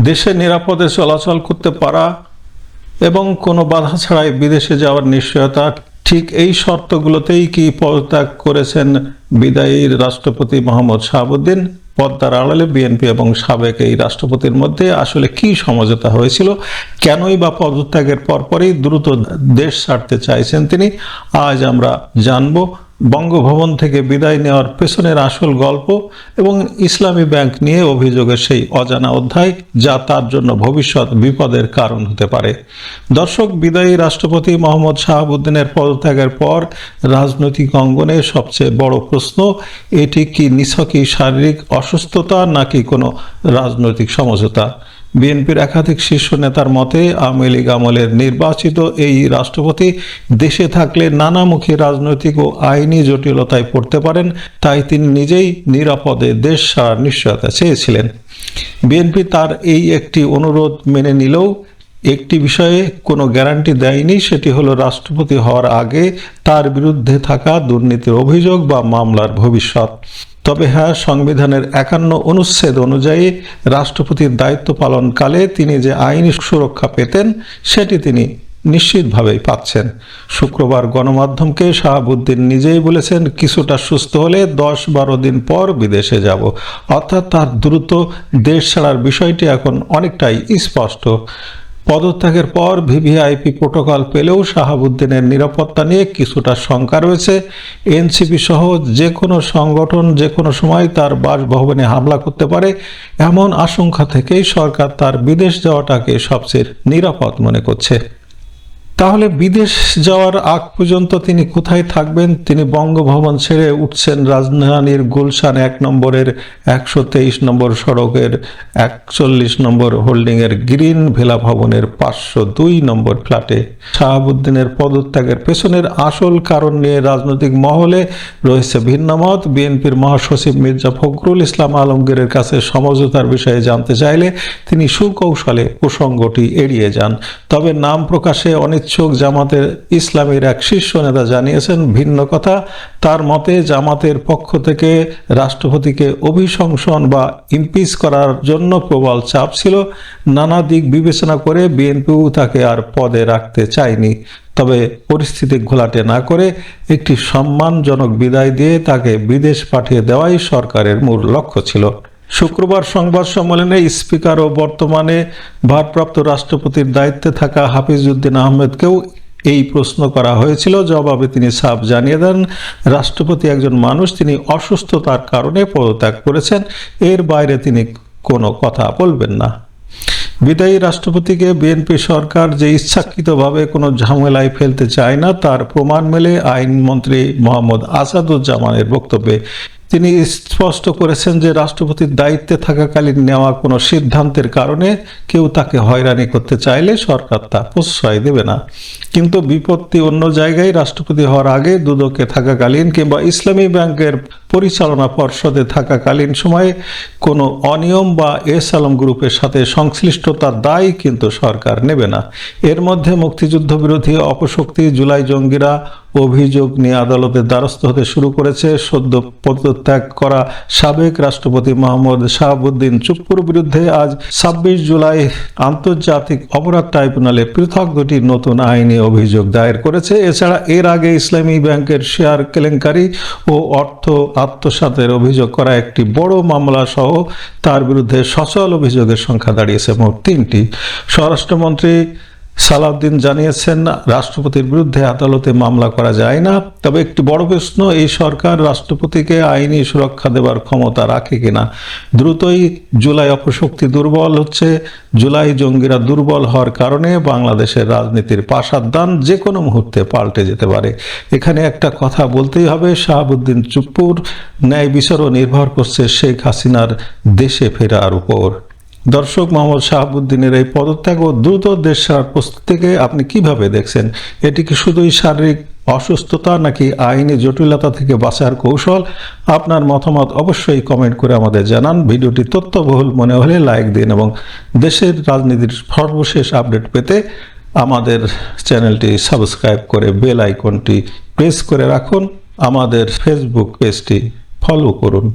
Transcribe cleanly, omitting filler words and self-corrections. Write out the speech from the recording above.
দেশে নিরাপদে চলাচল করতে পারা এবং কোনো বাধা ছাড়াই বিদেশে যাওয়ার নিশ্চয়তা, ঠিক এই শর্তগুলোতেই কি পদত্যাগ করেছেন বিদায়ী রাষ্ট্রপতি মোহাম্মদ শাহাবুদ্দিন? পদ্মার আড়ালে বিএনপি এবং সাবেক এই রাষ্ট্রপতির মধ্যে আসলে কি সমঝোতা হয়েছিল? কেনই বা পদত্যাগের পরপরই দ্রুত দেশ ছাড়তে চাইছেন তিনি? আজ আমরা জানব বঙ্গভবন থেকে বিদায় নেওয়ার পেছনের আসল গল্প এবং ইসলামী ব্যাংক নিয়ে অভিযোগের সেই অজানা অধ্যায়, যা তার জন্য ভবিষ্যৎ বিপদের কারণ হতে পারে। দর্শক, বিদায়ী রাষ্ট্রপতি মোহাম্মদ শাহাবুদ্দিনের পদত্যাগের পর রাজনৈতিক অঙ্গনে সবচেয়ে বড় প্রশ্ন, এটি কি নিছকই শারীরিক অসুস্থতা নাকি কোনো রাজনৈতিক সমঝোতা? বিএনপির একাধিক শীর্ষ নেতার মতে আওয়ামী লীগ আমলের নির্বাচিত এই রাষ্ট্রপতি দেশে থাকলে নানামুখী রাজনৈতিক ও আইনি জটিলতায় পড়তে পারেন, তাই তিনি নিজেই নিরাপদে দেশ ছাড়ার নিশ্চয়তা চেয়েছিলেন। বিএনপি তার এই একটি অনুরোধ মেনে নিলেও একটি বিষয়ে কোনো গ্যারান্টি দেয়নি, সেটি হলো রাষ্ট্রপতি হওয়ার আগে তার বিরুদ্ধে থাকা দুর্নীতির অভিযোগ বা মামলার ভবিষ্যৎ। তবে হ্যাঁ, সংবিধানের 51 অনুচ্ছেদ অনুযায়ী রাষ্ট্রপতির দায়িত্ব পালনকালে তিনি যে আইনি সুরক্ষা পেতেন সেটি তিনি নিশ্চিতভাবেই পাচ্ছেন। শুক্রবার গণমাধ্যমকে শাহাবুদ্দিন নিজেই বলেছেন, কিছুটা সুস্থ হলে 10-12 দিন পর বিদেশে যাব। অর্থাৎ তার দ্রুত দেশ ছাড়ার বিষয়টি এখন অনেকটাই স্পষ্ট। পদত্যাগের পর ভিভিআইপি প্রোটোকল পেলেও শাহাবুদ্দিনের নিরাপত্তা নিয়ে কিছুটা শঙ্কা রয়েছে। এনসিপি সহ যে কোনো সংগঠন যে কোনো সময় তার বাসভবনে হামলা করতে পারে, এমন আশঙ্কা থেকেই সরকার তার বিদেশ যাওয়াটাকে সবচেয়ে নিরাপদ মনে করছে। তাহলে বিদেশ যাওয়ার আগ পর্যন্ত তিনি কোথায় থাকবেন? তিনি বঙ্গভবন ছেড়ে উঠছেন রাজধানীর গুলশান 1 নম্বরের 123 নম্বর সড়কের 41 নম্বর হোল্ডিংয়ের গ্রিন ভিলা ভবনের 502 নম্বর ফ্ল্যাটে। শাহাবুদ্দিনের পদত্যাগের পেছনের আসল কারণ নিয়ে রাজনৈতিক মহলে রয়েছে ভিন্নমত। বিএনপির মহাসচিব মির্জা ফখরুল ইসলাম আলমগীরের কাছে সমঝোতার বিষয়ে জানতে চাইলে তিনি সুকৌশলে প্রসঙ্গটি এড়িয়ে যান। তবে নাম প্রকাশে অনিচ্ছুক জামাতের ইসলামীর এক শীর্ষ নেতা জানিয়েছেন ভিন্ন কথা। তার মতে জামাতের পক্ষ থেকে রাষ্ট্রপতিকে অভিশংসন বা ইমপিচ করার জন্য প্রবল চাপ ছিল। নানা দিক বিবেচনা করে বিএনপিও তাকে আর পদে রাখতে চায়নি। তবে পরিস্থিতি ঘোলাটে না করে একটি সম্মানজনক বিদায় দিয়ে তাকে বিদেশ পাঠিয়ে দেওয়াই সরকারের মূল লক্ষ্য ছিল। শুক্রবার সংবাদ সম্মেলনে স্পিকার ও বর্তমানে ভারপ্রাপ্ত রাষ্ট্রপতির দায়িত্বে থাকা হাফিজউদ্দিন আহমেদকেও এই প্রশ্ন করা হয়েছিল। জবাবে তিনি সাফ জানিয়ে দেন, রাষ্ট্রপতি একজন মানুষ, তিনি অসুস্থতার কারণে পদত্যাগ করেছেন, এর বাইরে তিনি কোনো কথা বলবেন না। বিদায়ী রাষ্ট্রপতিকে বিএনপি সরকার যে ইচ্ছাকৃতভাবে কোনো ঝামেলায় ফেলতে চায় না, তার প্রমাণ মেলে আইনমন্ত্রী মোহাম্মদ আসাদুজ্জামানের বক্তব্যে। তিনি স্পষ্ট করেছেন যে রাষ্ট্রপতির দায়িত্বে থাকাকালীন নেওয়া কোনো সিদ্ধান্তের কারণে কেউ তাকে হয়রানি করতে চাইলে সরকার তা প্রশ্রয় দেবে না। কিন্তু বিপত্তি অন্য জায়গায়। রাষ্ট্রপতি হওয়ার আগে দুদকে থাকাকালীন কিংবা ইসলামী ব্যাংকের পরিচালনা পর্ষদে থাকাকালীন সময়ে কোনো অনিয়ম বা এস আলম গ্রুপের সাথে সংশ্লিষ্টতার দায় কিন্তু সরকার নেবে না। এর মধ্যে মুক্তিযুদ্ধ বিরোধী অপশক্তি, জুলাই জঙ্গিরা অভিযোগ নিয়ে আদালতের দ্বারস্থ হতে শুরু করেছে। সদ্য পদত্যাগ করা সাবেক রাষ্ট্রপতি মোহাম্মদ শাহাবুদ্দিন চুপ্পুর বিরুদ্ধে আজ 26 জুলাই আন্তর্জাতিক অপরাধ ট্রাইব্যুনালে পৃথক 2টি নতুন আইনি অভিযোগ দায়ের করেছে। এছাড়া এর আগে ইসলামী ব্যাংকের শেয়ার কেলেঙ্কারি ও অর্থ আত্মসাতের অভিযোগ করা একটি বড় মামলা সহ তার বিরুদ্ধে সচল অভিযোগের সংখ্যা দাঁড়িয়েছে মোট 3টি। স্বরাষ্ট্রমন্ত্রী সালাউদ্দিন জানিয়েছেন, রাষ্ট্রপতির বিরুদ্ধে আদালতে মামলা করা যায় না। তবে একটি বড় প্রশ্ন, এই সরকার রাষ্ট্রপতিকে আইনি সুরক্ষা দেওয়ার ক্ষমতা রাখে কিনা। দ্রুতই জুলাই অপশক্তি দুর্বল হচ্ছে। জুলাই জঙ্গিরা দুর্বল হওয়ার কারণে বাংলাদেশের রাজনীতির পাশাদান যে কোনো মুহূর্তে পাল্টে যেতে পারে। এখানে একটা কথা বলতেই হবে, শাহাবুদ্দিন চুপ্পুর ন্যায় বিচারও নির্ভর করছে শেখ হাসিনার দেশে ফেরার উপর। দর্শক, মোহাম্মদ শাহাবুদ্দিনের এই পদত্যাগ ও দ্রুত দেশ ছাড়ার প্রস্তুতিকে আপনি কিভাবে দেখছেন? এটি কি শুধুই শারীরিক অসুস্থতা নাকি আইনি জটিলতা থেকে বাঁচার কৌশল? আপনার মতামত অবশ্যই কমেন্ট করে আমাদের জানান। ভিডিওটি তথ্যবহুল মনে হলে লাইক দিন এবং দেশের রাজনীতির সর্বশেষ আপডেট পেতে আমাদের চ্যানেলটি সাবস্ক্রাইব করে বেল আইকনটি প্রেস করে রাখুন। আমাদের ফেসবুক পেজটি ফলো করুন।